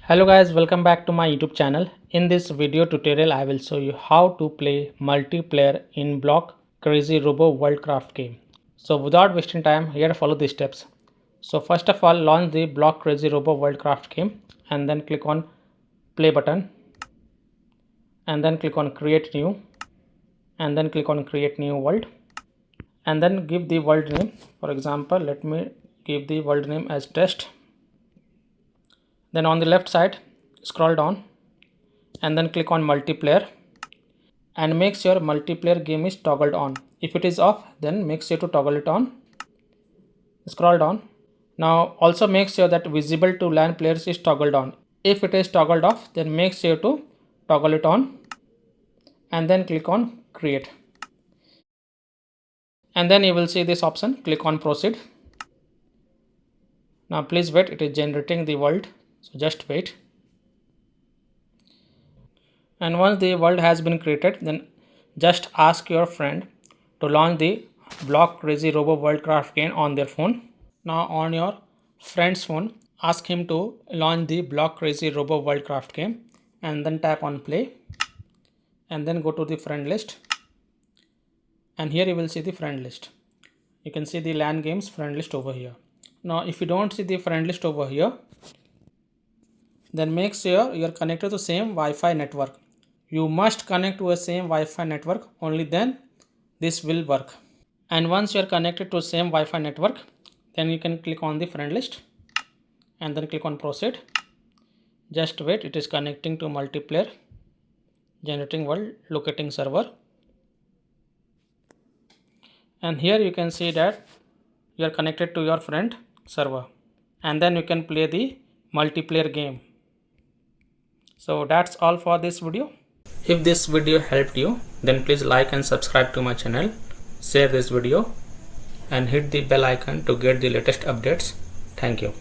Hello guys, welcome back to my YouTube channel. In this video tutorial I will show you how to play multiplayer in Block Crazy Robo Worldcraft game. So without wasting time, here follow the steps. So first of all, launch the Block Crazy Robo Worldcraft game and then click on play button and then click on create new and then click on create new world and then give the world name. For example, let me give the world name as test. Then on the left side scroll down and then click on multiplayer and make sure multiplayer game is toggled on. If it is off, then make sure to toggle it on. Scroll down. Now also make sure that visible to LAN players is toggled on. If it is toggled off, then make sure to toggle it on and then click on create. And then you will see this option, click on proceed. Now please wait, it is generating the world, so just wait. And once the world has been created, then just ask your friend to launch the Block Crazy Robo Worldcraft game on their phone. Now on your friend's phone, ask him to launch the Block Crazy Robo Worldcraft game and then tap on play and then go to the friend list. And here you will see the friend list. You can see the LAN games friend list over here. Now if you don't see the friend list over here, then make sure you are connected to the same Wi-Fi network. You must connect to a same Wi-Fi network, only then this will work. And once you are connected to same Wi-Fi network, then you can click on the friend list and then click on proceed. Just wait, it is connecting to multiplayer, generating world, locating server. And here you can see that you are connected to your friend server and then you can play the multiplayer game. So that's all for this video. If this video helped you, then please like and subscribe to my channel, share this video and hit the bell icon to get the latest updates. Thank you.